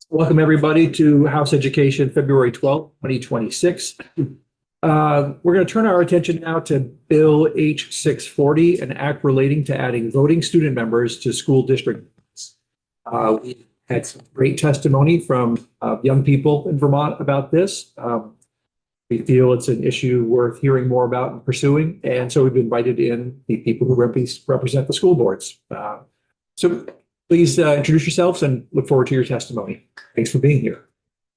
Welcome, everybody, to House Education, February 12th, 2026. We're going to turn our attention now to Bill H-640, an act relating to adding voting student members to school district. We had some great testimony from young people in Vermont about this. We feel it's an issue worth hearing more about and pursuing, and so we've invited in the people who represent the school boards. So please introduce yourselves and look forward to your testimony. Thanks for being here.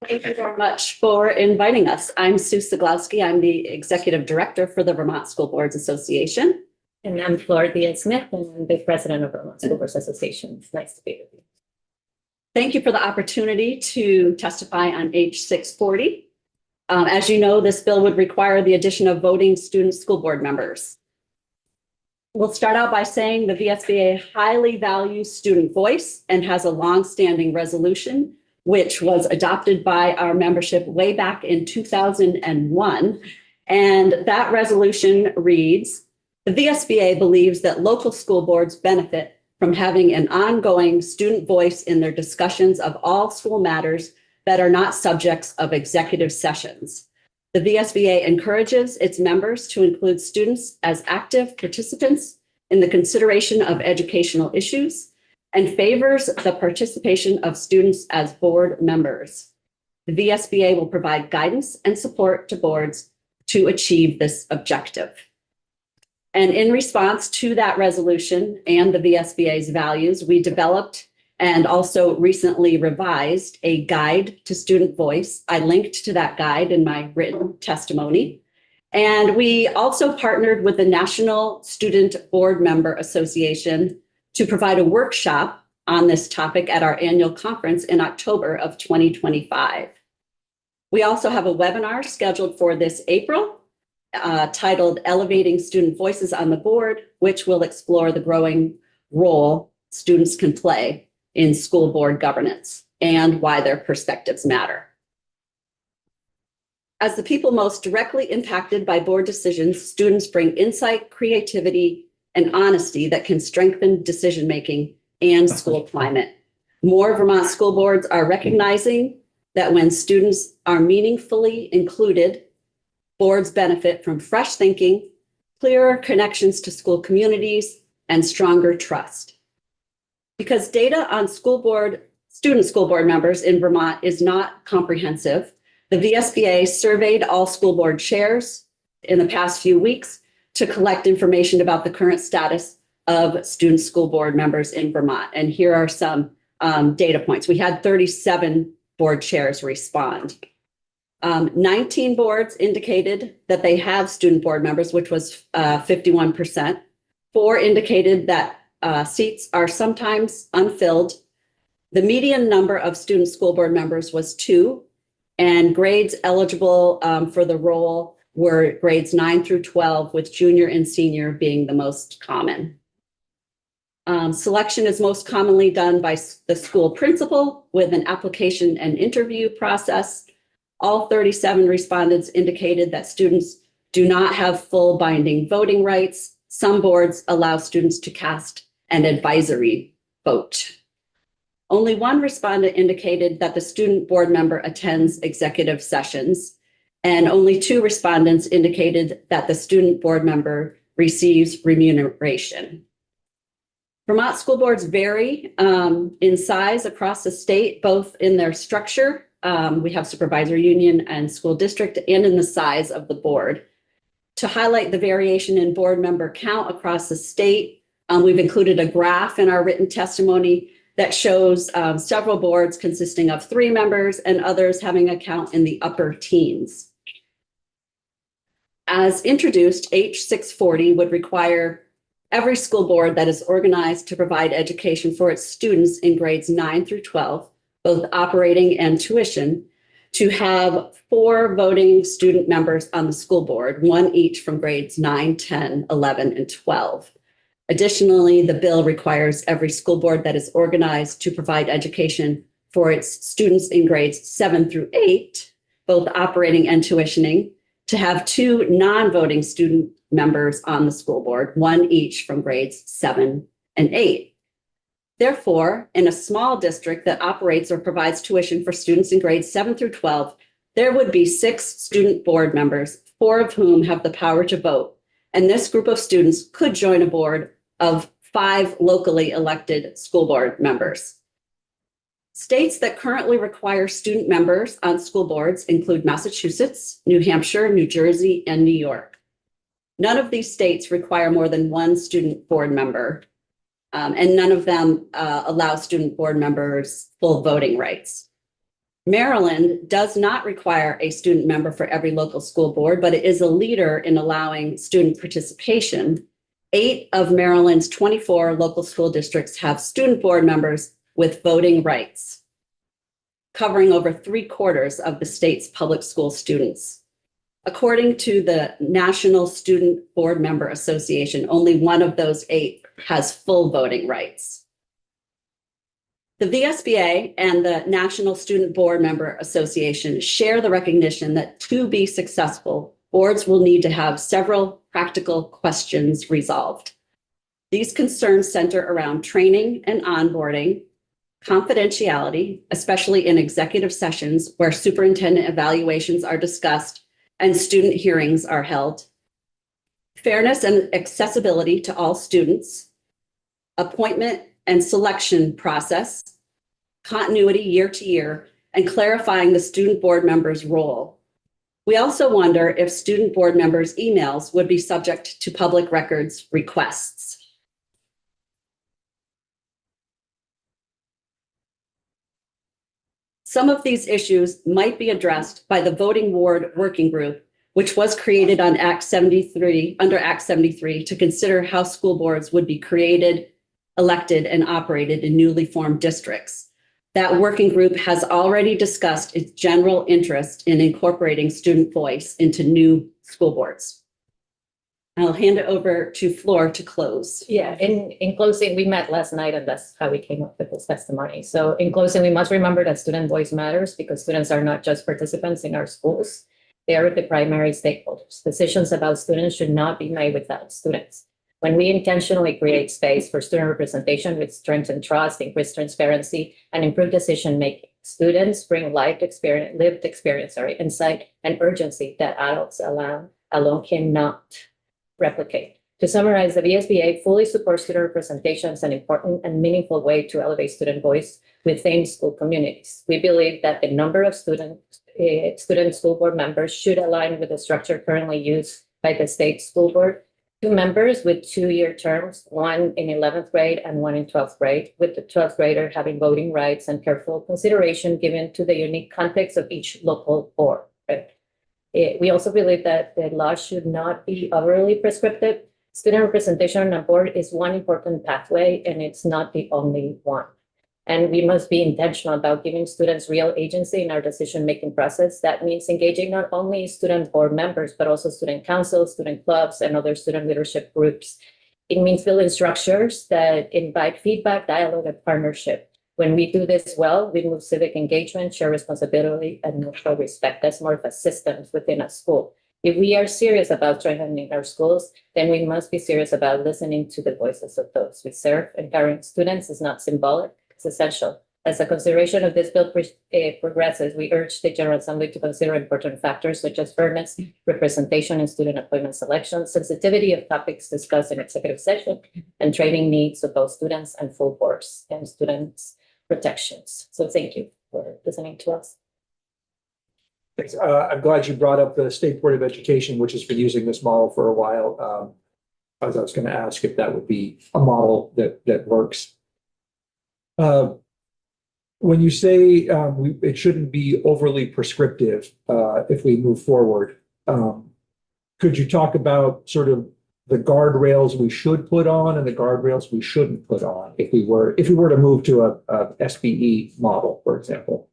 Thank you very much for inviting us. I'm Sue Siglowski. I'm the Executive Director for the Vermont School Boards Association. And I'm Flora Diaz-Smith, and I'm the President of Vermont School Boards Association. It's nice to be with you. Thank you for the opportunity to testify on H-640. As you know, this bill would require the addition of voting student school board members. We'll start out by saying the VSBA highly values student voice and has a longstanding resolution, which was adopted by our membership way back in 2001. And that resolution reads, the VSBA believes that local school boards benefit from having an ongoing student voice in their discussions of all school matters that are not subjects of executive sessions. The VSBA encourages its members to include students as active participants in the consideration of educational issues and favors the participation of students as board members. The VSBA will provide guidance and support to boards to achieve this objective. And in response to that resolution and the VSBA's values, we developed and also recently revised a guide to student voice. I linked to that guide in my written testimony. And we also partnered with the National Student Board Member Association to provide a workshop on this topic at our annual conference in October of 2025. We also have a webinar scheduled for this April titled Elevating Student Voices on the Board, which will explore the growing role students can play in school board governance and why their perspectives matter. As the people most directly impacted by board decisions, students bring insight, creativity, and honesty that can strengthen decision-making and school climate. More Vermont school boards are recognizing that when students are meaningfully included, boards benefit from fresh thinking, clearer connections to school communities, and stronger trust. Because data on student school board members in Vermont is not comprehensive, the VSBA surveyed all school board chairs in the past few weeks to collect information about the current status of student school board members in Vermont. And here are some data points. We had 37 board chairs respond. 19 boards indicated that they have student board members, which was 51%. 4 indicated that seats are sometimes unfilled. The median number of student school board members was 2, and grades eligible for the role were grades 9 through 12, with junior and senior being the most common. Selection is most commonly done by the school principal with an application and interview process. All 37 respondents indicated that students do not have full binding voting rights. Some boards allow students to cast an advisory vote. Only 1 respondent indicated that the student board member attends executive sessions, and only 2 respondents indicated that the student board member receives remuneration. Vermont school boards vary in size across the state, both in their structure, we have supervisor union and school district, and in the size of the board. To highlight the variation in board member count across the state, we've included a graph in our written testimony that shows several boards consisting of 3 members and others having a count in the upper teens. As introduced, H-640 would require every school board that is organized to provide education for its students in grades 9 through 12, both operating and tuition, to have 4 voting student members on the school board, 1 each from grades 9, 10, 11, and 12. Additionally, the bill requires every school board that is organized to provide education for its students in grades 7 through 8, both operating and tuitioning, to have 2 non-voting student members on the school board, 1 each from grades 7 and 8. Therefore, in a small district that operates or provides tuition for students in grades 7 through 12, there would be 6 student board members, 4 of whom have the power to vote. And this group of students could join a board of 5 locally elected school board members. States that currently require student members on school boards include Massachusetts, New Hampshire, New Jersey, and New York. None of these states require more than 1 student board member, and none of them allow student board members full voting rights. Maryland does not require a student member for every local school board, but it is a leader in allowing student participation. 8 of Maryland's 24 local school districts have student board members with voting rights, covering over 3/4 of the state's public school students. According to the National Student Board Member Association, only 1 of those 8 has full voting rights. The VSBA and the National Student Board Member Association share the recognition that to be successful, boards will need to have several practical questions resolved. These concerns center around training and onboarding, confidentiality, especially in executive sessions where superintendent evaluations are discussed and student hearings are held, fairness and accessibility to all students, appointment and selection process, continuity year to year, and clarifying the student board member's role. We also wonder if student board members' emails would be subject to public records requests. Some of these issues might be addressed by the Voting Ward Working Group, which was created on Act 73, under Act 73, to consider how school boards would be created, elected, and operated in newly formed districts. That working group has already discussed its general interest in incorporating student voice into new school boards. I'll hand it over to Flor to close. Yeah, in closing, we met last night and that's how we came up with this testimony. So in closing, we must remember that student voice matters because students are not just participants in our schools. They are the primary stakeholders. Decisions about students should not be made without students. When we intentionally create space for student representation with strengthen trust, increase transparency, and improve decision-making, students bring lived experience, insight, and urgency that adults alone cannot replicate. To summarize, the VSBA fully supports student representation as an important and meaningful way to elevate student voice within school communities. We believe that the number of student school board members should align with the structure currently used by the state school board. 2 members with 2-year terms, 1 in 11th grade and 1 in 12th grade, with the 12th grader having voting rights and careful consideration given to the unique context of each local board. We also believe that the law should not be overly prescriptive. Student representation on a board is one important pathway, and it's not the only one. And we must be intentional about giving students real agency in our decision-making process. That means engaging not only student board members, but also student councils, student clubs, and other student leadership groups. It means building structures that invite feedback, dialogue, and partnership. When we do this well, we move civic engagement, share responsibility, and mutual respect. That's more of a system within a school. If we are serious about strengthening our schools, then we must be serious about listening to the voices of those we serve. Empowering students is not symbolic, it's essential. As a consideration of this bill progresses, we urge the General Assembly to consider important factors such as fairness, representation in student appointment selection, sensitivity of topics discussed in executive session, and training needs of both students and full boards and students' protections. So thank you for listening to us. Thanks. I'm glad you brought up the State Board of Education, which has been using this model for a while. As I was going to ask if that would be a model that works. When you say it shouldn't be overly prescriptive if we move forward, could you talk about sort of the guardrails we should put on and the guardrails we shouldn't put on if we were to move to a SBE model, for example?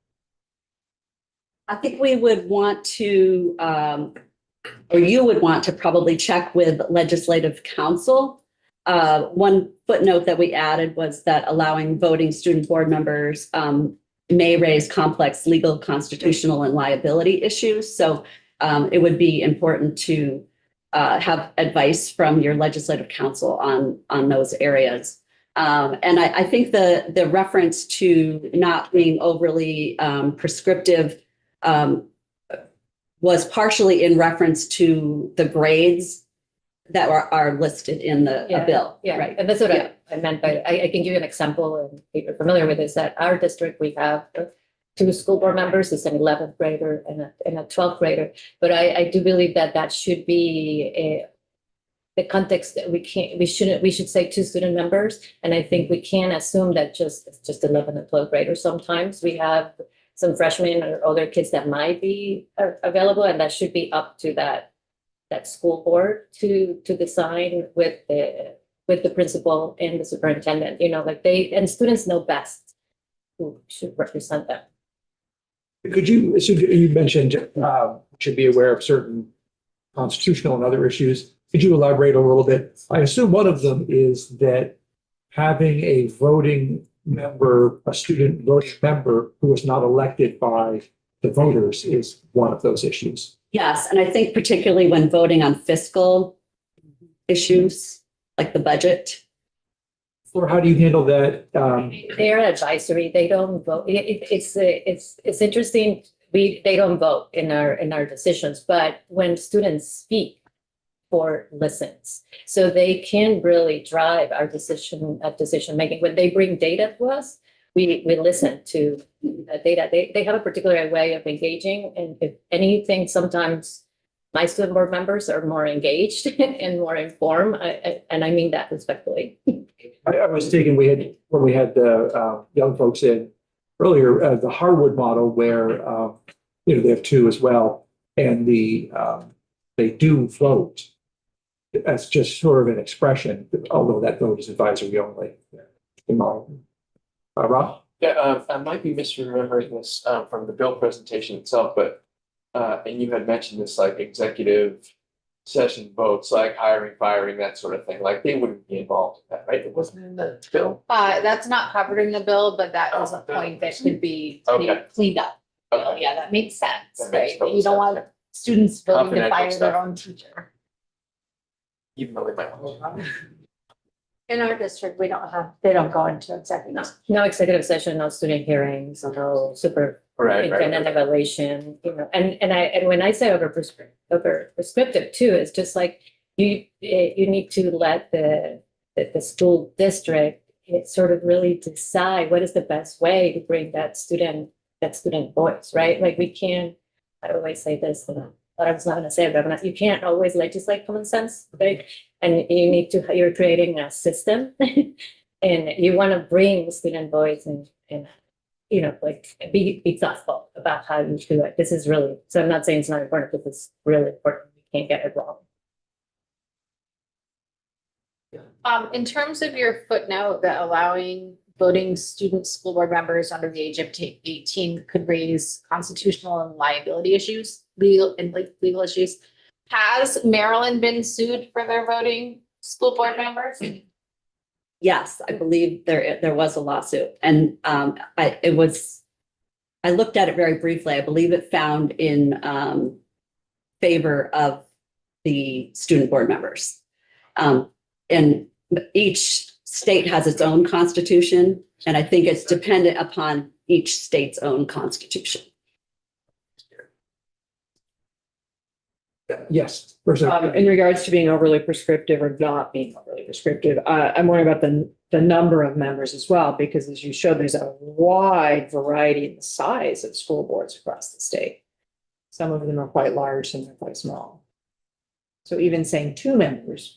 I think we would want to, or you would want to probably check with legislative counsel. One footnote that we added was that allowing voting student board members may raise complex legal, constitutional, and liability issues. So it would be important to have advice from your legislative counsel on those areas. And I think the reference to not being overly prescriptive was partially in reference to the grades that are listed in the bill. Yeah, Right. and that's what Yeah. I meant by, I can give you an example, and if you're familiar with this, that our district, we have two school board members, it's an 11th grader and a 12th grader. But I do believe that that should be the context that we should say two student members. And I think we can assume that it's just 11th and 12th graders. Sometimes we have some freshmen or other kids that might be available, and that should be up to that school board to decide with the principal and the superintendent, like and students know best who should represent them. Could you, so you mentioned, should be aware of certain constitutional and other issues. Could you elaborate a little bit? I assume one of them is that having a voting member, a student voting member who is not elected by the voters is one of those issues. Yes, and I think particularly when voting on fiscal issues, like the budget. Or how do you handle that? They're advisory. They don't vote. It's interesting. They don't vote in our decisions, but when students speak, board listens, so they can really drive our decision making. When they bring data to us, we listen to data. They have a particular way of engaging, and if anything, sometimes my student board members are more engaged and more informed, and I mean that respectfully. I was thinking when we had the young folks in earlier, the Harwood model where, they have two as well, and they do vote. That's just sort of an expression, although that vote is advisory only. Rob? Yeah, I might be misremembering this from the bill presentation itself, but and you had mentioned this like executive session votes, like hiring, firing, that sort of thing. Like they wouldn't be involved in that, right? It wasn't in the bill. That's not covered in the bill, but that is a Oh, point that could be Okay. cleaned up. Okay. Yeah, that makes sense, That right? makes total You don't sense. want students voting to Confidential fire stuff. their own teacher. Even though they might want to. In our district, they don't go into executive. No executive session, no student hearings, no Right, superintendent evaluation, and when I say over prescriptive too, it's just like you need to let the school district sort of really decide what is the best way to bring that student voice, right? Like we can't, I always say this, but I was not gonna say it, but you can't always legislate common sense, right? And you're creating a system and you want to bring student voice and like be thoughtful about how you do it. This is really, so I'm not saying it's not important, but it's really important. We can't get it wrong. In terms of your footnote that allowing voting student school board members under the age of 18 could raise constitutional and liability issues, legal issues. Has Maryland been sued for their voting school board members? Yes, I believe there was a lawsuit, and I looked at it very briefly. I believe it found in favor of the student board members. And each state has its own constitution, and I think it's dependent upon each state's own constitution. Yes. In regards to being overly prescriptive or not being overly prescriptive, I'm worried about the number of members as well, because as you showed, there's a wide variety in the size of school boards across the state. Some of them are quite large, some are quite small. So even saying 2 members,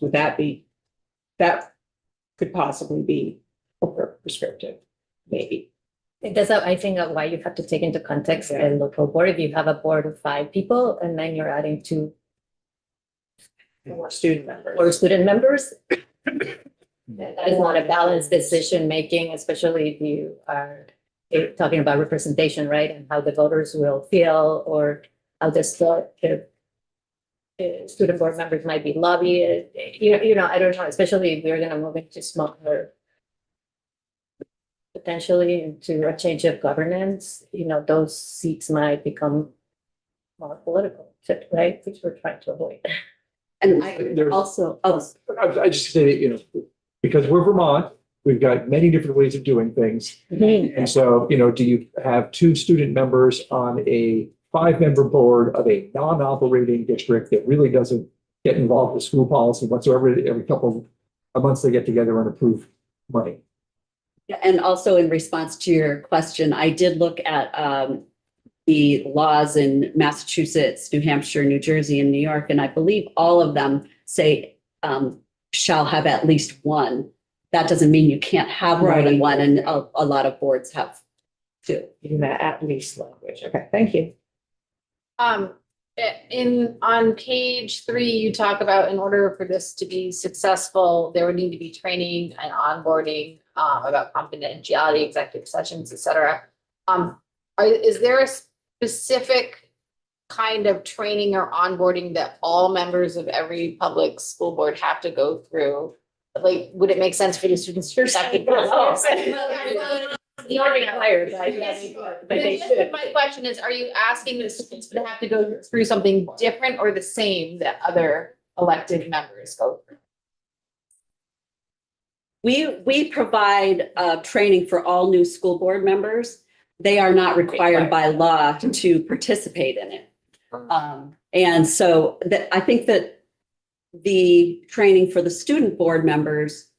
that could possibly be over prescriptive, maybe. That's I think why you have to take into context a local board. If you have a board of 5 people and then you're adding 2 More student members. or student members, that is not a balanced decision making, especially if you are talking about representation, right? And how the voters will feel, or how the student board members might be lobbied. I don't know, especially if we're going to move into smaller, potentially into a change of governance, those seats might become more political, right? Which we're trying to avoid. And I There's- also, I just say that, because we're Vermont, we've got many different ways of doing things. And so, do you have 2 student members on a 5-member board of a non-operating district that really doesn't get involved with school policy whatsoever? Every couple of months, they get together and approve money. And also in response to your question, I did look at the laws in Massachusetts, New Hampshire, New Jersey, and New York, and I believe all of them say shall have at least one. That doesn't mean you can't have more than Right. one, and a lot of boards have two. In that at least language. Okay, thank you. On page 3, you talk about in order for this to be successful, there would need to be training and onboarding about confidentiality, executive sessions, et cetera. Is there a specific kind of training or onboarding that all members of every public school board have to go through? Like, would it make sense for the students to have to go? Not required, but they should. My question is, are you asking the students to have to go through something different or the same that other elected members go through? We provide training for all new school board members. They are not required by law to participate in it. And so I think that the training for the student board members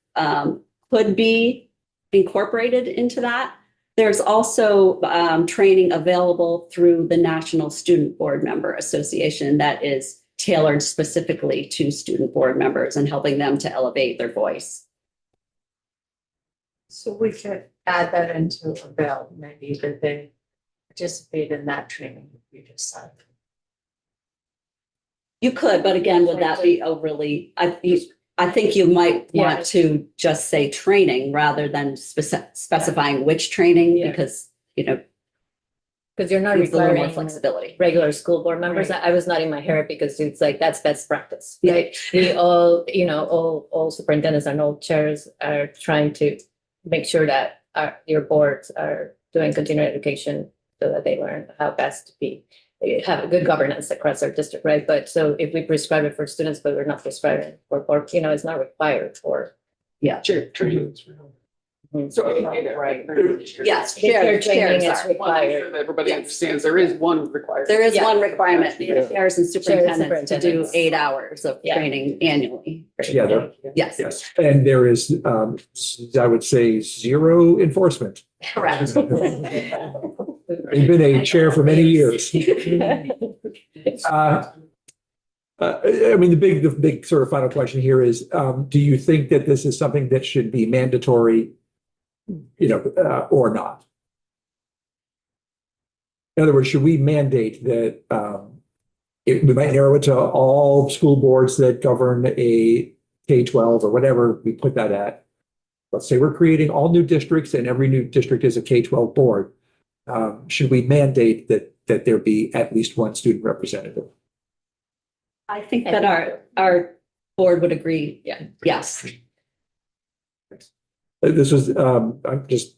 could be incorporated into that. There's also training available through the National Student Board Member Association that is tailored specifically to student board members and helping them to elevate their voice. So we could add that into a bill, maybe that they participate in that training if we decide. You could, but again, would that be overly, I think you might Yeah. want to just say training rather than specifying which training, Yeah. because, Because you're not gives a little more requiring flexibility. regular school board members. I was nodding my hair because it's like, that's best practice, right? We all, all superintendents and all chairs are trying to make sure that your boards are doing continuing education so that they learn how best to be, have a good governance across our district, right? But so if we prescribe it for students, but we're not prescribing it for, it's not required for. Yeah. Training. So, Right. Yes, Shared chairs training is are. required. Everybody Yes. understands there is one requirement. There is Yeah. one requirement, for chairs and superintendents to do superintendents. 8 hours of Yeah. training annually. yeah, there- Yes, yes. And there is, I would say, 0 enforcement. correct. You've been a chair for many years. I mean, the big sort of final question here is, do you think that this is something that should be mandatory, or not? In other words, should we mandate that, we might narrow it to all school boards that govern a K-12 or whatever we put that at. Let's say we're creating all new districts and every new district is a K-12 board. Should we mandate that there be at least one student representative? I think that our board would agree. Yeah. Yes. This was, I'm just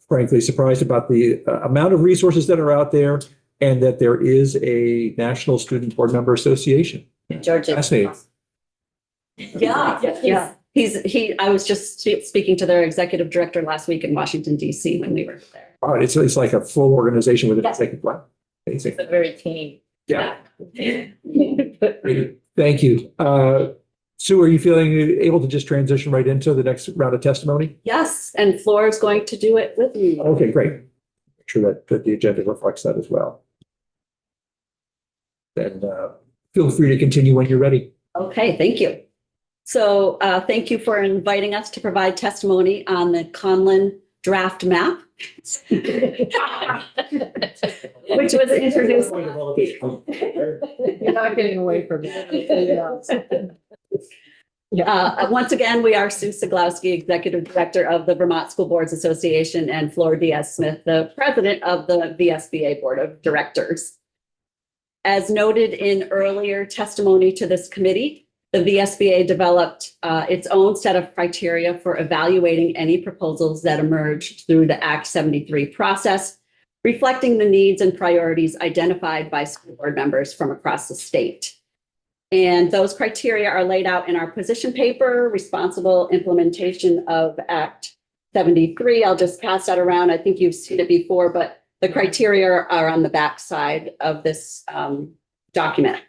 frankly surprised about the amount of resources that are out there and that there is a National Student Board Member Association. Georgia. Fascinating. Yeah. I was just speaking to their executive director last week in Washington DC when we were there. Oh, it's like a full organization with an Yes. executive plan. Amazing. It's a very teeny. Yeah. Great. Thank you. Sue, are you feeling able to just transition right into the next round of testimony? Yes, and Flora is going to do it with me. Okay, great. Make sure that the agenda reflects that as well. Then feel free to continue when you're ready. Okay, thank you. So thank you for inviting us to provide testimony on the Conlin draft map, which was introduced. You're not getting away from it. Once again, we are Sue Siglowski, Executive Director of the Vermont School Boards Association, and Flora Diaz-Smith, the President of the VSBA Board of Directors. As noted in earlier testimony to this committee, the VSBA developed its own set of criteria for evaluating any proposals that emerged through the Act 73 process, reflecting the needs and priorities identified by school board members from across the state. And those criteria are laid out in our position paper, responsible implementation of Act 73. I'll just pass that around. I think you've seen it before, but the criteria are on the back side of this document.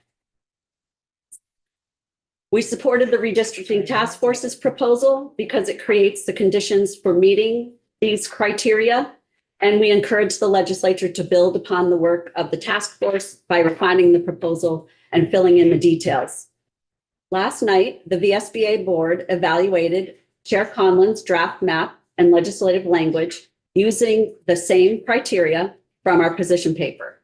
We supported the redistricting task force's proposal because it creates the conditions for meeting these criteria. And we encourage the legislature to build upon the work of the task force by refining the proposal and filling in the details. Last night, the VSBA board evaluated Chair Conlon's draft map and legislative language using the same criteria from our position paper.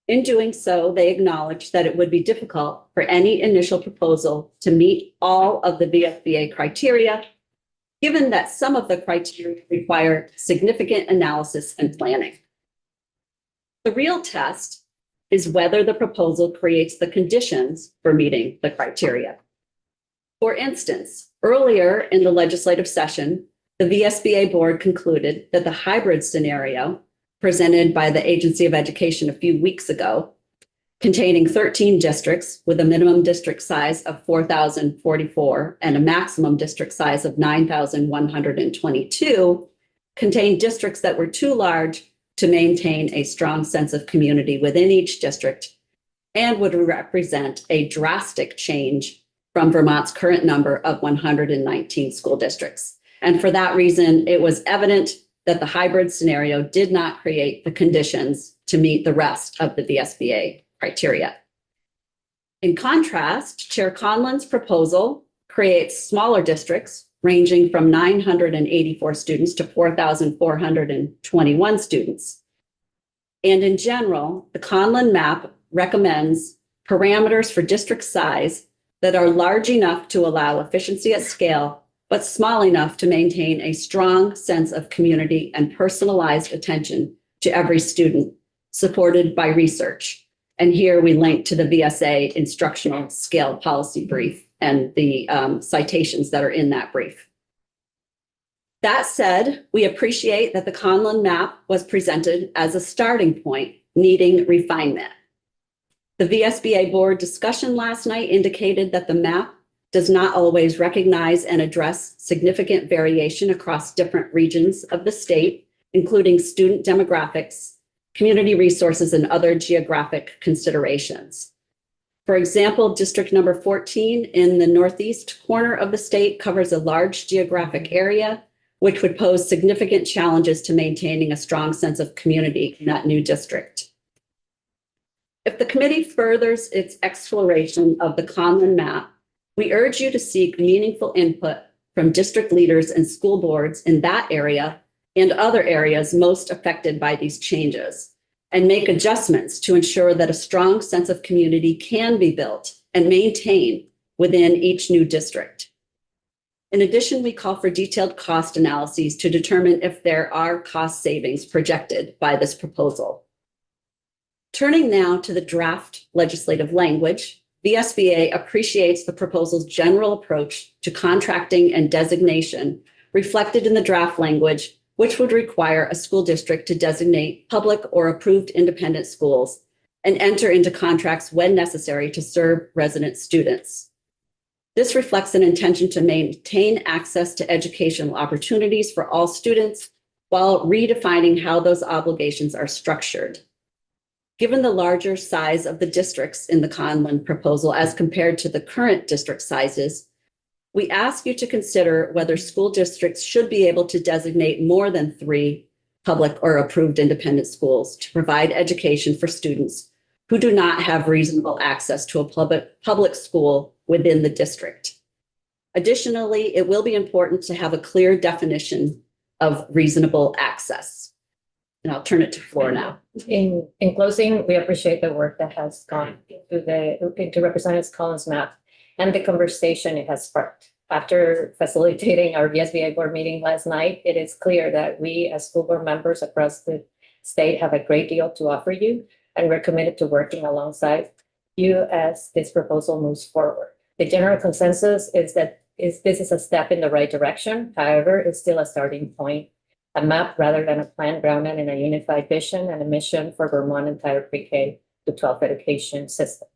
In doing so, they acknowledged that it would be difficult for any initial proposal to meet all of the VSBA criteria, given that some of the criteria require significant analysis and planning. The real test is whether the proposal creates the conditions for meeting the criteria. For instance, earlier in the legislative session, the VSBA board concluded that the hybrid scenario presented by the Agency of Education a few weeks ago, containing 13 districts with a minimum district size of 4,044 and a maximum district size of 9,122, contained districts that were too large to maintain a strong sense of community within each district and would represent a drastic change from Vermont's current number of 119 school districts. And for that reason, it was evident that the hybrid scenario did not create the conditions to meet the rest of the VSBA criteria. In contrast, Chair Conlon's proposal creates smaller districts ranging from 984 students to 4,421 students. And in general, the Conlon map recommends parameters for district size that are large enough to allow efficiency at scale, but small enough to maintain a strong sense of community and personalized attention to every student, supported by research. And here we link to the VSA instructional scale policy brief and the citations that are in that brief. That said, we appreciate that the Conlon map was presented as a starting point, needing refinement. The VSBA board discussion last night indicated that the map does not always recognize and address significant variation across different regions of the state, including student demographics, community resources, and other geographic considerations. For example, district number 14 in the northeast corner of the state covers a large geographic area, which would pose significant challenges to maintaining a strong sense of community in that new district. If the committee furthers its exploration of the Conlon map, we urge you to seek meaningful input from district leaders and school boards in that area and other areas most affected by these changes, and make adjustments to ensure that a strong sense of community can be built and maintained within each new district. In addition, we call for detailed cost analyses to determine if there are cost savings projected by this proposal. Turning now to the draft legislative language, VSBA appreciates the proposal's general approach to contracting and designation reflected in the draft language, which would require a school district to designate public or approved independent schools and enter into contracts when necessary to serve resident students. This reflects an intention to maintain access to educational opportunities for all students while redefining how those obligations are structured. Given the larger size of the districts in the Conlon proposal as compared to the current district sizes, we ask you to consider whether school districts should be able to designate more than 3 public or approved independent schools to provide education for students who do not have reasonable access to a public school within the district. Additionally, it will be important to have a clear definition of reasonable access. And I'll turn it to Flora now. In closing, we appreciate the work that has gone into Representative Collins' map and the conversation it has sparked. After facilitating our VSBA board meeting last night, it is clear that we as school board members across the state have a great deal to offer you, and we're committed to working alongside you as this proposal moves forward. The general consensus is that this is a step in the right direction. However, it's still a starting point, a map rather than a plan grounded in a unified vision and a mission for Vermont entire pre-K to 12 education system.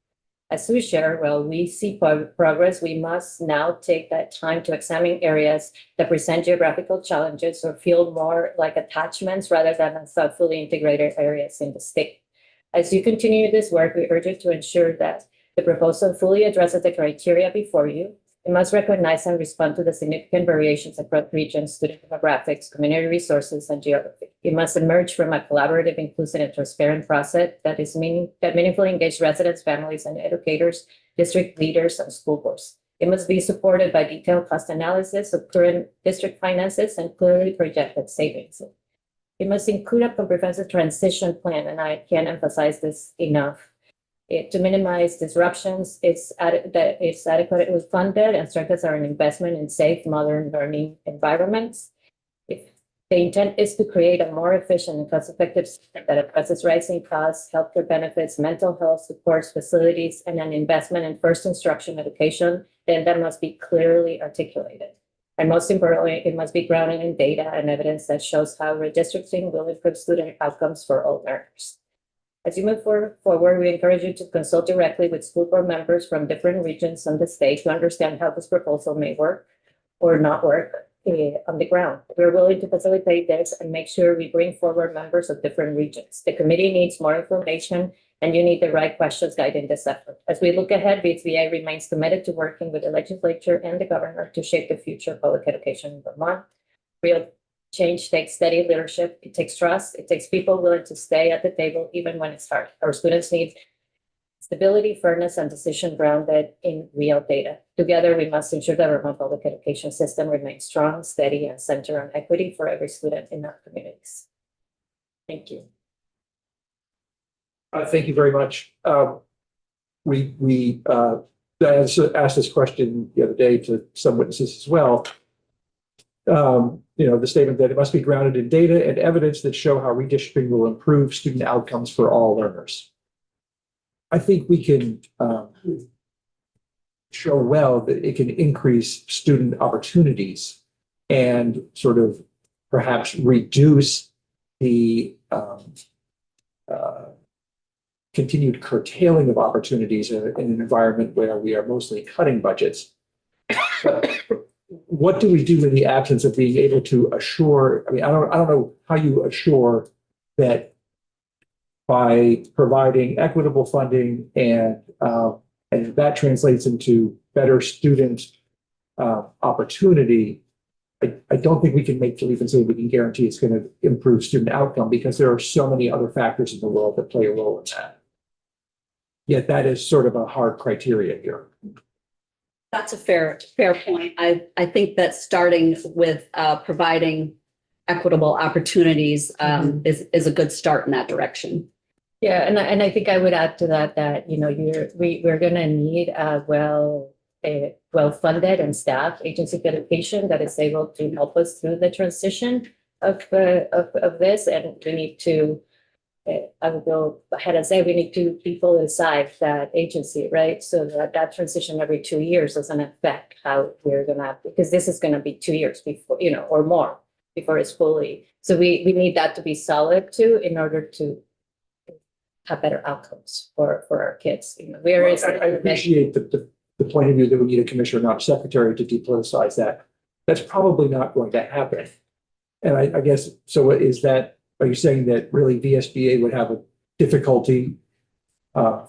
As we share, while we see progress, we must now take that time to examine areas that present geographical challenges or feel more like attachments rather than as thoughtfully integrated areas in the state. As you continue this work, we urge you to ensure that the proposal fully addresses the criteria before you. It must recognize and respond to the significant variations across regions, student demographics, community resources, and geography. It must emerge from a collaborative, inclusive, and transparent process that meaningfully engages residents, families, and educators, district leaders, and school boards. It must be supported by detailed cost analysis of current district finances and clearly projected savings. It must include a comprehensive transition plan, and I can't emphasize this enough. To minimize disruptions, it's adequately funded and strengthens our investment in safe, modern learning environments. If the intent is to create a more efficient and cost-effective system that addresses rising costs, healthcare benefits, mental health supports, facilities, and an investment in first instruction education, then that must be clearly articulated. And most importantly, it must be grounded in data and evidence that shows how redistricting will improve student outcomes for all learners. As you move forward, we encourage you to consult directly with school board members from different regions on the state to understand how this proposal may work or not work on the ground. We're willing to facilitate this and make sure we bring forward members of different regions. The committee needs more information, and you need the right questions guiding this effort. As we look ahead, VSBA remains committed to working with the legislature and the governor to shape the future of public education in Vermont. Real change takes steady leadership. It takes trust. It takes people willing to stay at the table even when it's hard. Our students need stability, fairness, and decision grounded in real data. Together, we must ensure that our Vermont public education system remains strong, steady, and centered on equity for every student in our communities. Thank you. Thank you very much. I asked this question the other day to some witnesses as well. The statement that it must be grounded in data and evidence that show how redistricting will improve student outcomes for all learners. I think we can show well that it can increase student opportunities and sort of perhaps reduce the continued curtailing of opportunities in an environment where we are mostly cutting budgets. What do we do in the absence of being able to assure? I mean, I don't know how you assure that by providing equitable funding and that translates into better student opportunity. I don't think we can make the leap and say we can guarantee it's going to improve student outcome because there are so many other factors in the world that play a role in that. Yet that is sort of a hard criteria here. That's a fair point. I think that starting with providing equitable opportunities is a good start in that direction. Yeah, and I think I would add to that we're going to need a well-funded and staffed agency of education that is able to help us through the transition of this, and we need to. I would go ahead and say we need to people inside that agency, right? So that transition every 2 years doesn't affect how we're gonna, because this is gonna be 2 years before, or more before it's fully. So we need that to be solid too, in order to have better outcomes for our kids. I appreciate the point of view that we need a commissioner, not a secretary, to depoliticize that. That's probably not going to happen. And I guess, so is that, are you saying that really VSBA would have a difficulty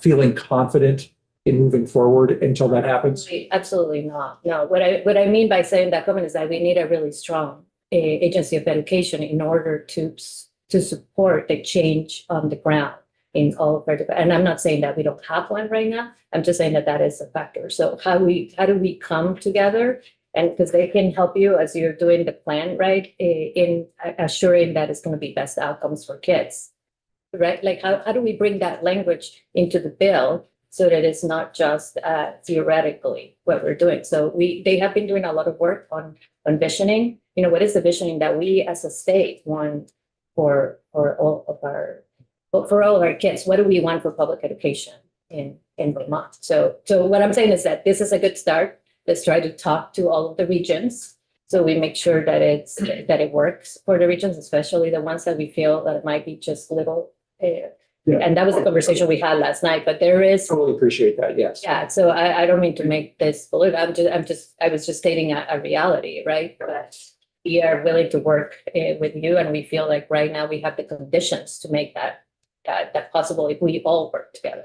feeling confident in moving forward until that happens? Absolutely not. No, what I mean by saying that comment is that we need a really strong agency of education in order to support the change on the ground in all of our, and I'm not saying that we don't have one right now. I'm just saying that is a factor. So how do we come together? And because they can help you as you're doing the plan, right, in assuring that it's going to be best outcomes for kids, right? Like how do we bring that language into the bill so that it's not just theoretically what we're doing? So they have been doing a lot of work on visioning. What is the visioning that we as a state want for all of our kids? What do we want for public education in Vermont? So what I'm saying is that this is a good start. Let's try to talk to all of the regions so we make sure that it works for the regions, especially the ones that we feel that it might be just little Yeah. And that was the conversation we had last night, but there is, Totally appreciate that, yes. yeah, so I don't mean to make this bullet, I was just stating a reality, right? But we are willing to work with you, and we feel like right now we have the conditions to make that possible if we all work together.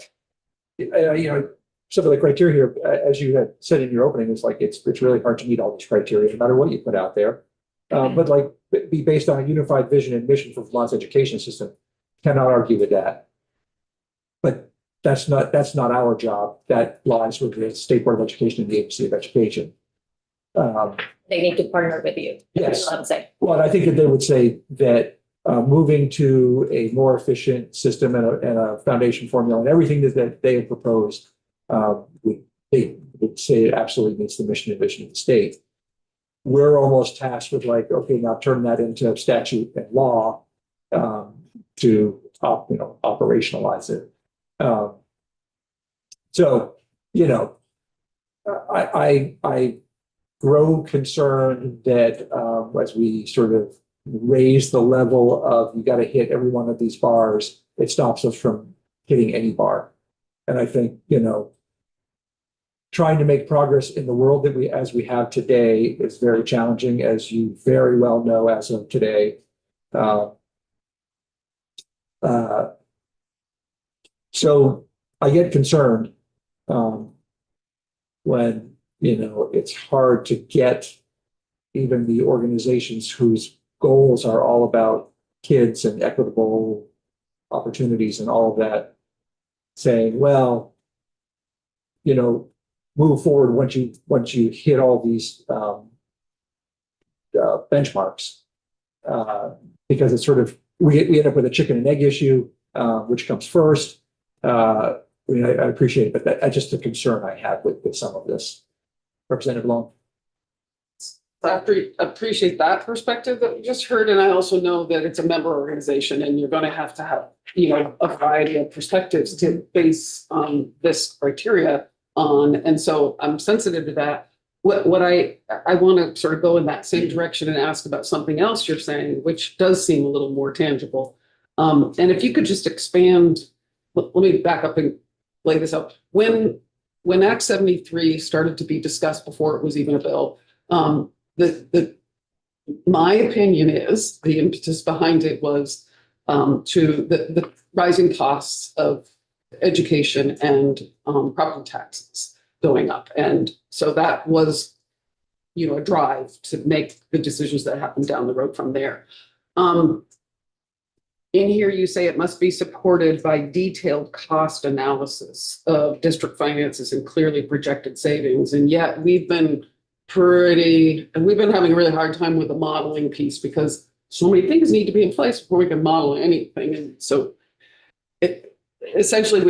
Some of the criteria here, as you had said in your opening, is like, it's really hard to meet all these criteria, no matter what you put out there. But like, be based on a unified vision and mission for Vermont's education system, cannot argue with that. But that's not our job. That lies with the State Board of Education and the Agency of Education. They need to partner with you. Yes. That's what I'm saying. Well, I think that they would say that moving to a more efficient system and a foundation formula and everything that they have proposed, they would say it absolutely meets the mission and vision of the state. We're almost tasked with like, okay, now turn that into statute and law to operationalize it. So, I grow concerned that as we sort of raise the level of you got to hit every one of these bars, it stops us from hitting any bar. And I think, trying to make progress in the world that as we have today is very challenging, as you very well know as of today. So I get concerned when, it's hard to get even the organizations whose goals are all about kids and equitable opportunities and all of that, saying, well, move forward once you hit all these benchmarks, because it's sort of we end up with a chicken and egg issue, which comes first. I appreciate it, but that's just a concern I have with some of this. Representative Long. I appreciate that perspective that we just heard, and I also know that it's a member organization and you're gonna have to have, a variety of perspectives to base this criteria on, and so I'm sensitive to that. What I want to sort of go in that same direction and ask about something else you're saying, which does seem a little more tangible. And if you could just expand, let me back up and lay this out. When Act 73 started to be discussed before it was even a bill, my opinion is the impetus behind it was to the rising costs of education and property taxes going up. And so that was, a drive to make the decisions that happened down the road from there. In here, you say it must be supported by detailed cost analysis of district finances and clearly projected savings. And yet we've been having a really hard time with the modeling piece because so many things need to be in place before we can model anything. And so essentially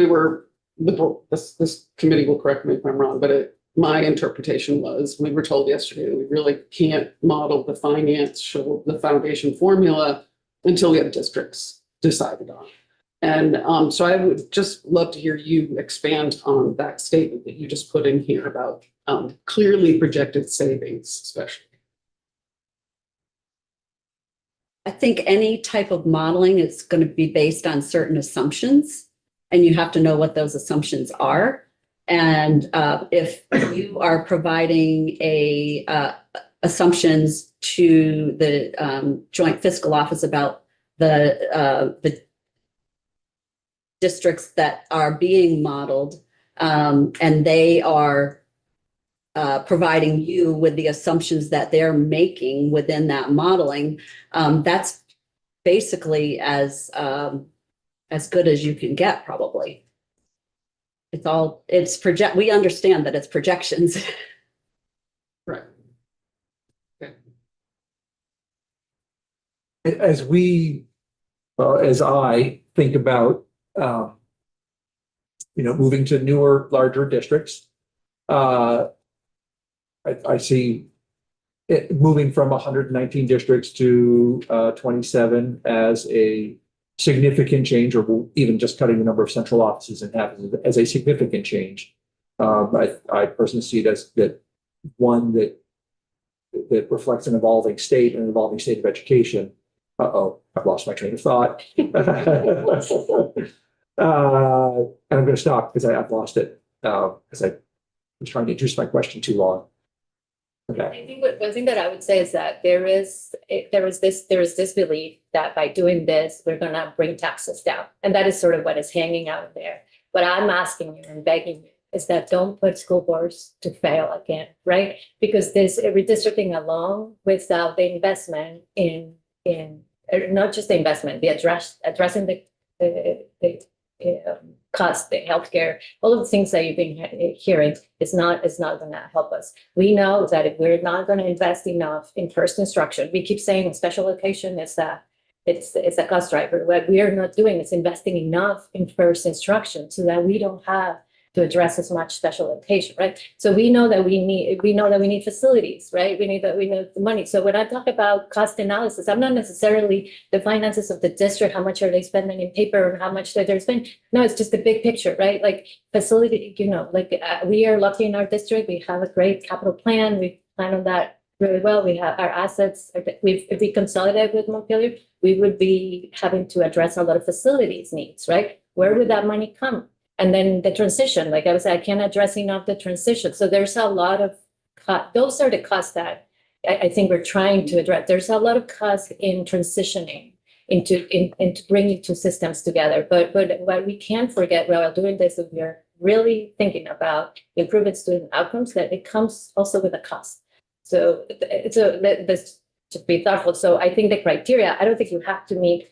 this committee will correct me if I'm wrong, but my interpretation was we were told yesterday that we really can't model the the foundation formula until we have districts decided on. And so I would just love to hear you expand on that statement that you just put in here about clearly projected savings, especially. I think any type of modeling is going to be based on certain assumptions, and you have to know what those assumptions are. And if you are providing assumptions to the Joint Fiscal Office about the districts that are being modeled, and they are providing you with the assumptions that they're making within that modeling, that's basically as good as you can get, probably. We understand that it's projections. Right. Okay. As I think about, moving to newer, larger districts, I see it moving from 119 districts to 27 as a significant change, or even just cutting the number of central offices in half as a significant change. I personally see it as one that reflects an evolving state of education. I've lost my train of thought. And I'm gonna stop because I've lost it, because I was trying to introduce my question too long. Okay, I think one thing that I would say is that there is this belief that by doing this, we're gonna bring taxes down. And that is sort of what is hanging out there. What I'm asking you and begging you is that don't put school boards to fail again, right? Because this redistricting alone without the investment not just the investment, addressing the cost, the healthcare, all of the things that you've been hearing is not going to help us. We know that if we're not going to invest enough in first instruction, we keep saying special education is it's a cost driver. What we are not doing is investing enough in first instruction so that we don't have to address as much special education, right? So we know that we need facilities, right? We need the money. So when I talk about cost analysis, I'm not necessarily the finances of the district, how much are they spending in paper and how much they're spending. No, it's just the big picture, right? Like facility, we are lucky in our district. We have a great capital plan. We plan on that really well. We have our assets. If we consolidate with Montpelier, we would be having to address a lot of facilities needs, right? Where would that money come? And then the transition, like I was saying, I can't address enough the transition. So there's a lot of those are the costs that I think we're trying to address. There's a lot of costs in transitioning into bringing two systems together. But what we can't forget while doing this, if we're really thinking about improving student outcomes, that it comes also with a cost. So this to be thoughtful. So I think the criteria, I don't think you have to meet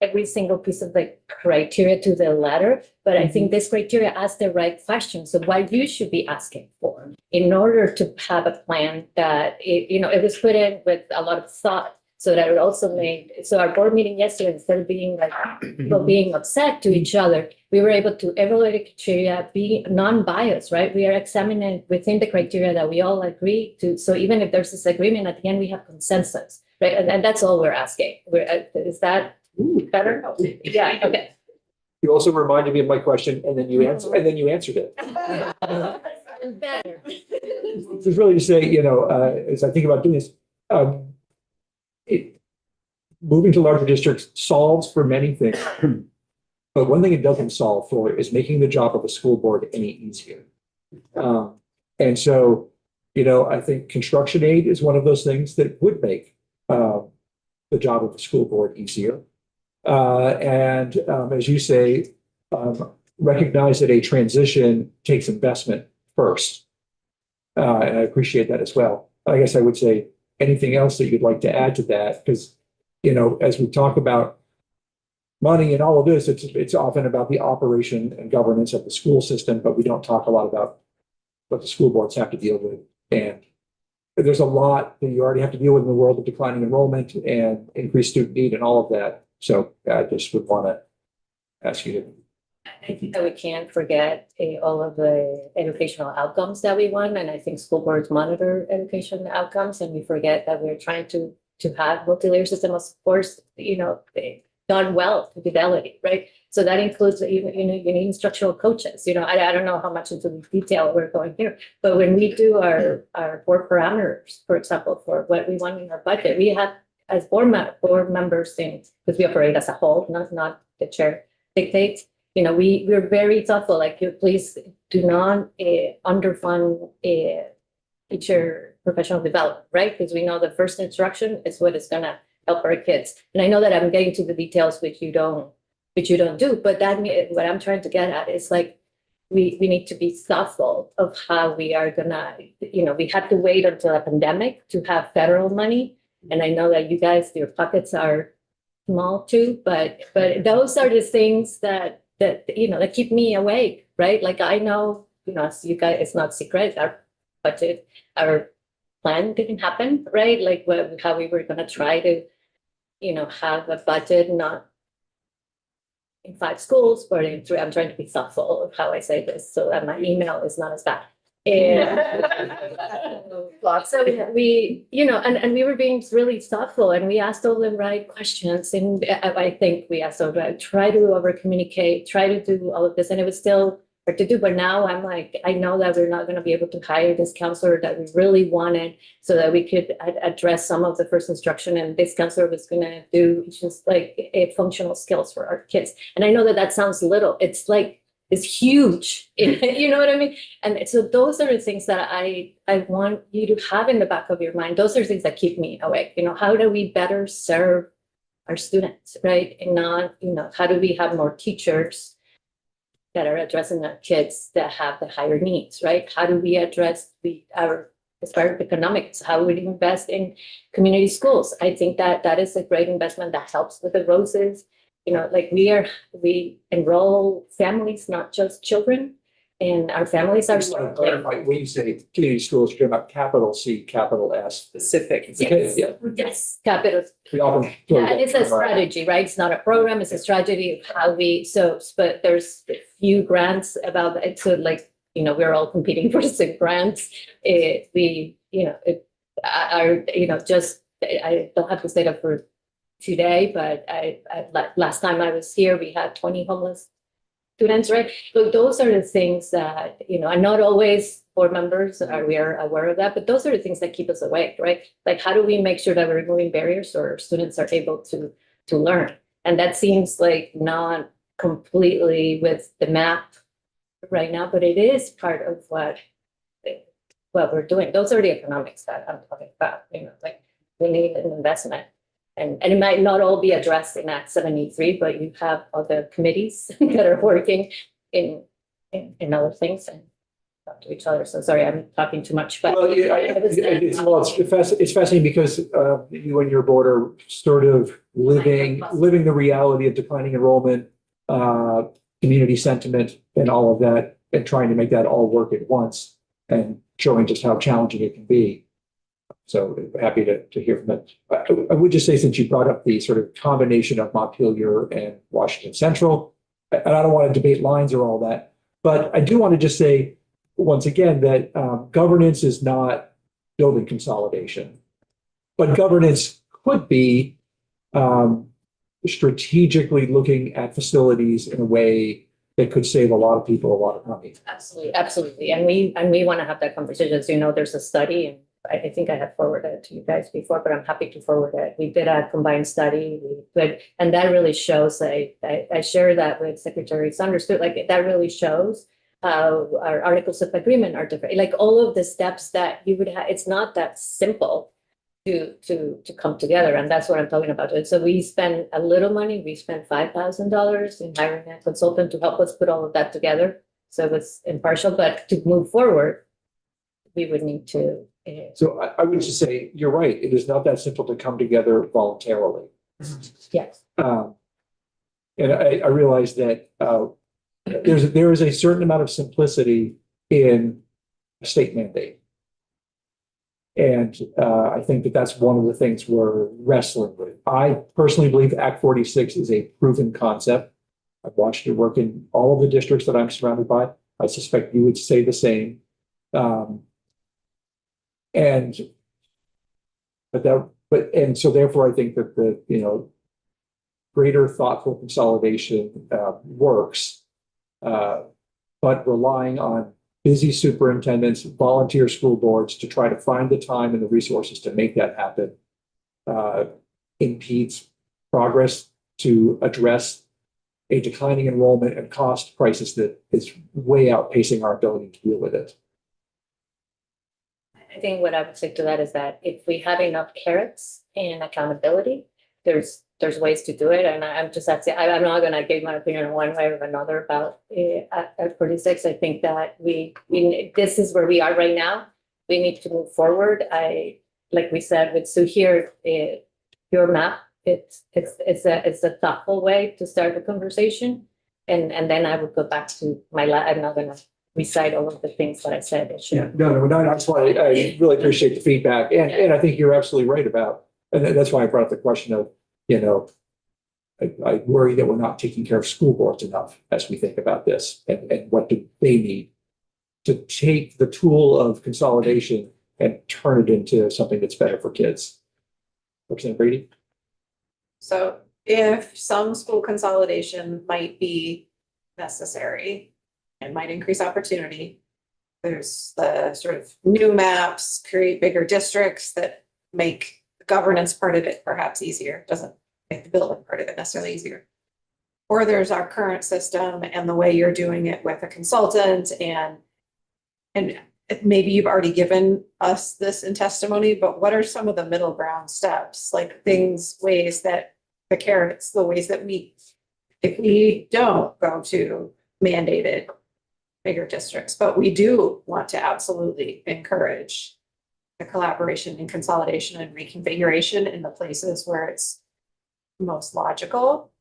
every single piece of the criteria to the letter, but I think this criteria asks the right questions of what you should be asking for in order to have a plan that it was put in with a lot of thought, so that it also made. So our board meeting yesterday, instead of being like people being upset to each other, we were able to evaluate the criteria, be non-biased, right? We are examining within the criteria that we all agree to. So even if there's disagreement, at the end we have consensus, right? And that's all we're asking. Is that better? Yeah. Okay. you also reminded me of my question and then you answered it. Better. It was really to say, as I think about doing this, moving to larger districts solves for many things. But one thing it doesn't solve for is making the job of a school board any easier. And so, I think construction aid is one of those things that would make the job of the school board easier. And as you say, recognize that a transition takes investment first. And I appreciate that as well. I guess I would say anything else that you'd like to add to that, because, as we talk about money and all of this, it's often about the operation and governance of the school system, but we don't talk a lot about what the school boards have to deal with. And there's a lot that you already have to deal with in the world of declining enrollment and increased student need and all of that. So I just would want to ask you to. I think that we can't forget all of the educational outcomes that we want. And I think school boards monitor education outcomes, and we forget that we're trying to have multi-layer system of supports, done well to fidelity, right? So that includes, you need instructional coaches. I don't know how much into the detail we're going here, but when we do our board parameters, for example, for what we want in our budget, we have as board members, because we operate as a whole, not the chair dictates. We're very thoughtful. Like, please do not underfund teacher professional development, right? Because we know the first instruction is what is going to help our kids. And I know that I'm getting to the details which you don't do, but what I'm trying to get at is like, we need to be thoughtful of how we are gonna, we have to wait until a pandemic to have federal money. And I know that you guys, your pockets are small too, but those are the things that keep me awake, right? Like, I know, as you guys, it's not secret, our budget, our plan didn't happen, right? Like, how we were gonna try to, have a budget, not in 5 schools, but in 3. I'm trying to be thoughtful of how I say this so that my email is not as bad. So we, and we were being really thoughtful, and we asked all the right questions. And I think we asked all right, try to over communicate, try to do all of this. And it was still hard to do. But now I'm like, I know that we're not gonna be able to hire this counselor that we really wanted so that we could address some of the first instruction. And this counselor was gonna do just like a functional skills for our kids. And I know that that sounds little. It's like, it's huge. You know what I mean? And so those are the things that I want you to have in the back of your mind. Those are things that keep me awake. You know, how do we better serve our students, right? And not, you know, how do we have more teachers that are addressing our kids that have the higher needs, right? How do we address our as far as economics? How would we invest in community schools? I think that that is a great investment that helps with the ROSEs. You know, like we enroll families, not just children, and our families are. Just want to clarify, when you say community schools, you're talking about capital C, capital S. Specific. Okay, yeah. Yes, capital. We often. Yeah, and it's a strategy, right? It's not a program, it's a strategy of how we, but there's a few grants about it. So like, you know, we're all competing for the same grants. I don't have to say that for today, but last time I was here, we had 20 homeless students, right? So those are the things that, you know, and not always board members we are aware of that, but those are the things that keep us awake, right? Like, how do we make sure that we're removing barriers so our students are able to learn? And that seems like not completely with the map right now, but it is part of what we're doing. Those are the economics that I'm talking about, you know, like we need an investment. And it might not all be addressed in Act 73, but you have other committees that are working in other things and talk to each other. So sorry, I'm talking too much, but. Well, yeah, it's fascinating because you and your board are sort of living the reality of declining enrollment, community sentiment and all of that, and trying to make that all work at once and showing just how challenging it can be. So happy to hear from that. I would just say, since you brought up the sort of combination of Montpelier and Washington Central, and I don't want to debate lines or all that, but I do want to just say once again that governance is not building consolidation, but governance could be strategically looking at facilities in a way that could save a lot of people a lot of money. Absolutely, absolutely. And we want to have that conversation. As you know, there's a study, and I think I had forwarded it to you guys before, but I'm happy to forward it. We did a combined study, and that really shows, I share that with Secretary Saunders, like that really shows how our articles of agreement are different. Like all of the steps that you would have, it's not that simple to come together. And that's what I'm talking about. And so we spend a little money. We spent $5,000 in hiring a consultant to help us put all of that together. So it was impartial, but to move forward, we would need to. So I would just say, you're right. It is not that simple to come together voluntarily. Yes. And I realize that there is a certain amount of simplicity in a state mandate. And I think that that's one of the things we're wrestling with. I personally believe Act 46 is a proven concept. I've watched it work in all of the districts that I'm surrounded by. I suspect you would say the same. And so therefore I think that the, you know, greater thoughtful consolidation works, but relying on busy superintendents, volunteer school boards to try to find the time and the resources to make that happen impedes progress to address a declining enrollment and cost crisis that is way outpacing our ability to deal with it. I think what I would say to that is that if we have enough carrots and accountability, there's ways to do it. And I'm just saying, I'm not going to give my opinion on one way or another about at 46. I think that this is where we are right now. We need to move forward. Like we said with Sue here, your map, it's a thoughtful way to start the conversation. And then I would go back to I'm not going to recite all of the things that I said. Yeah, no, that's why I really appreciate the feedback. And I think you're absolutely right about, and that's why I brought up the question of, you know, I worry that we're not taking care of school boards enough as we think about this, and what do they need to take the tool of consolidation and turn it into something that's better for kids. Representative Brady? So if some school consolidation might be necessary, It might increase opportunity. There's the sort of new maps, create bigger districts that make the governance part of it perhaps easier, doesn't make the building part of it necessarily easier. Or there's our current system and the way you're doing it with a consultant and maybe you've already given us this in testimony, but what are some of the middle ground steps? Like things, ways that the carrots, the ways that if we don't go to mandated bigger districts, but we do want to absolutely encourage the collaboration and consolidation and reconfiguration in the places where it's most logical.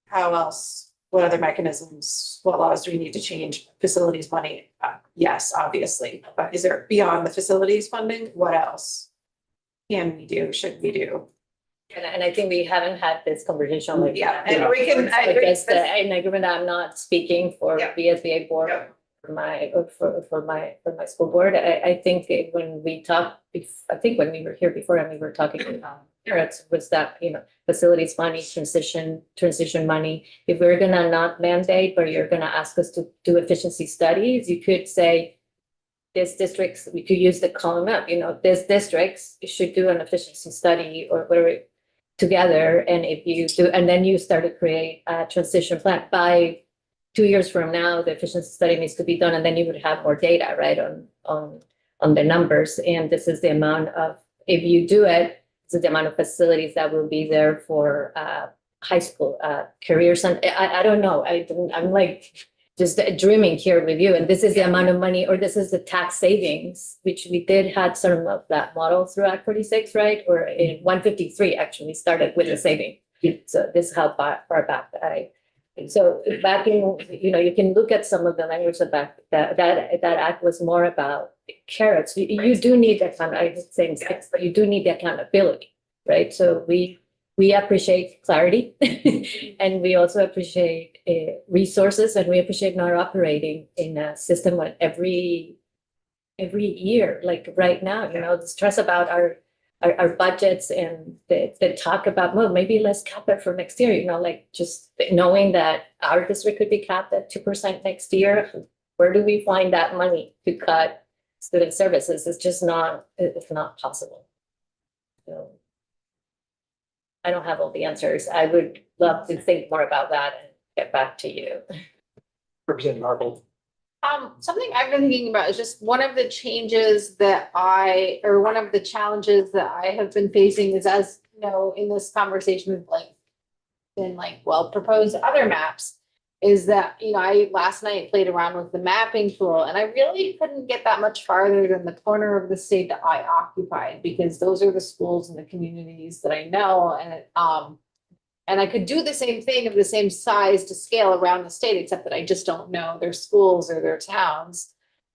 How else, what other mechanisms, what laws do we need to change? Facilities money, yes, obviously, but is there beyond the facilities funding, what else can we do, should we do? And I think we haven't had this conversation like. Yeah, and we can, I I agree. guess that in agreement, I'm not speaking for Yeah. BSBA board, Yeah. for my school board. I think when we talked, I think when we were here before and we were talking about carrots, was that, facilities money, transition money. If we're gonna not mandate, or you're gonna ask us to do efficiency studies, you could say, this districts, we could use the column up, this districts should do an efficiency study or whatever together. And if you do, and then you start to create a transition plan by 2 years from now, the efficiency study needs to be done, and then you would have more data, right, on the numbers. And this is the amount of, if you do it, this is the amount of facilities that will be there for high school careers. And I don't know, I'm like just dreaming here with you. And this is the amount of money, or this is the tax savings, which we did had some of that model through Act 46, right? Or in 153 actually started with the saving. So this is how far back so back in, you can look at some of the language of that act was more about carrots. You do need that kind of, I hate saying sticks, but you do need the accountability, right? So we appreciate clarity and we also appreciate resources, and we appreciate not operating in a system where every year, like right now, the stress about our budgets and the talk about, well, maybe let's cap it for next year, like just knowing that our district could be capped at 2% next year. Where do we find that money to cut student services? It's not possible. So I don't have all the answers. I would love to think more about that and get back to you. Representative Arnold. Something I've been thinking about is just one of the changes or one of the challenges that I have been facing is, as in this conversation with been well proposed other maps, is that, I last night played around with the mapping tool and I really couldn't get that much farther than the corner of the state that I occupied, because those are the schools and the communities that I know. And I could do the same thing of the same size to scale around the state, except that I just don't know their schools or their towns.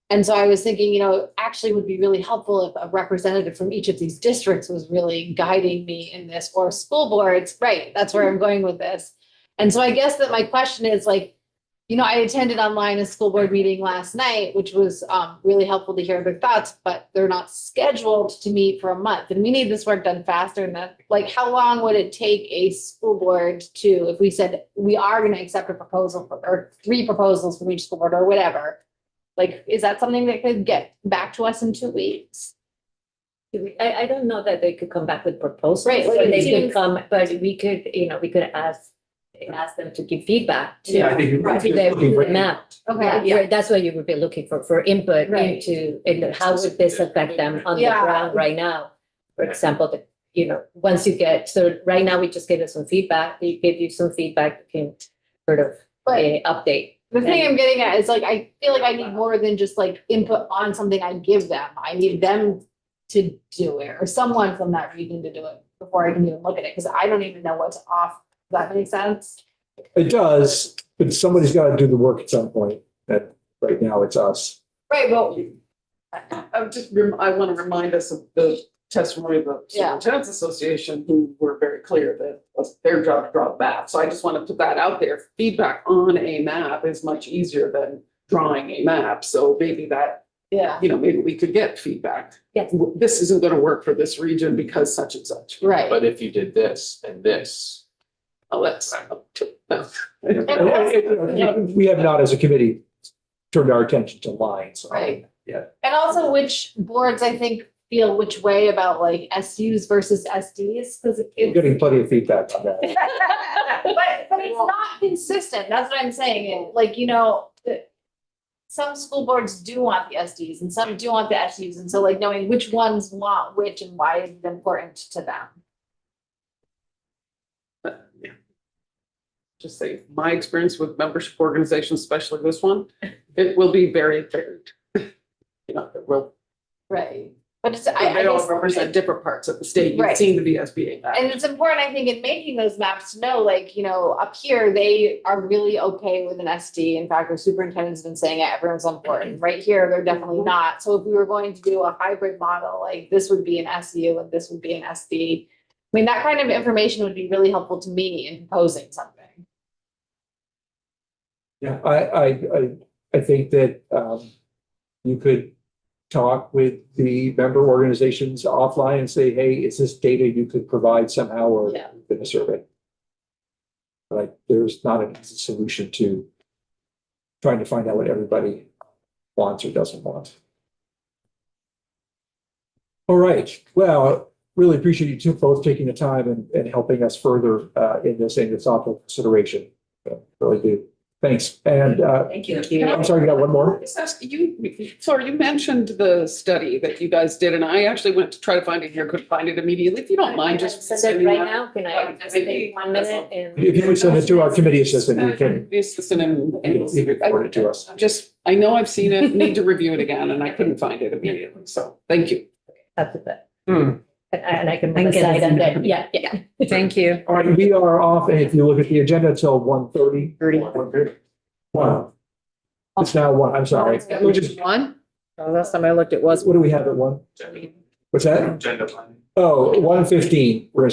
And so I was thinking, actually would be really helpful if a representative from each of these districts was really guiding me in this, or school boards, right? That's where I'm going with this. And so I guess that my question is I attended online a school board meeting last night, which was really helpful to hear their thoughts, but they're not scheduled to meet for a month. And we need this work done faster. And that, how long would it take a school board to, if we said we are going to accept a proposal or 3 proposals from each school board or whatever, is that something that could get back to us in 2 weeks? I don't know that they could come back with proposals. Right, Or they it could come, but we could ask them to give feedback to Yeah, I think. the map. Okay. Yeah, that's what you would be looking for input Right. into how would this affect them on the Yeah. ground right now? For example, once you get, so right now we just gave us some feedback, we gave you some feedback, you can sort of But update. the thing I'm getting at is I feel like I need more than just input on something I give them. I need them to do it, or someone from that region to do it before I can even look at it, because I don't even know what's off. Does that make sense? It does, but somebody's got to do the work at some point. And right now it's us. Right, well, I want to remind us of the testimony of the Yeah. Superintendent's Association, who were very clear that it's their job to draw maps. So I just want to put that out there. Feedback on a map is much easier than drawing a map. So maybe that, yeah, maybe we could get feedback. Yes. This isn't going to work for this region because such and such. right. But if you did this and this, Oh, that's. We have not as a committee turned our attention to lines. Right. Yeah. And also which boards I think feel which way about like SUs versus SDs, because We're getting plenty of feedback on that. but it's not consistent. That's what I'm saying. And like, you know, some school boards do want the SDs and some do want the SUs. And so like knowing which ones want which and why is it important to them. But, yeah. Just say, my experience with membership organizations, especially this one, it will be very varied. You know, it will, Right. But it's, I they all guess, represent different parts of the state. You've Right. seen the VSBA map. and it's important, I think, in making those maps to know, like, you know, up here, they are really okay with an SD. In fact, our superintendent's been saying it, everyone's on board. Right here, they're definitely not. So if we were going to do a hybrid model, like this would be an SU and this would be an SD. I mean, that kind of information would be really helpful to me in proposing something. Yeah, I think that you could talk with the member organizations offline and say, hey, is this data you could provide somehow or Yeah. in a survey? Like, there's not an easy solution to trying to find out what everybody wants or doesn't want. All right, well, really appreciate you two both taking the time and helping us further in this thoughtful consideration. Really do. Thanks. And Thank you. I'm sorry, you got one more? Just ask you, sorry, you mentioned the study that you guys did, and I actually went to try to find it here, couldn't find it immediately. If you don't mind, just Send it sending right that. now. Can I just take 1 minute and? If you would send it to our committee assistant, we can, The assistant and. you can forward it to us. Just, I know I've seen it, need to review it again, and I couldn't find it immediately, so, thank you. That's it. Hmm. And I can I can get decide it. on that. Yeah, yeah. Thank you. All right, we are off, and if you look at the agenda, until 1:30. 30. Wow. It's now 1, I'm sorry. Which is 1? Last time I looked, it was. What do we have at 1? What's that? Agenda planning. Oh, 1:15. We're gonna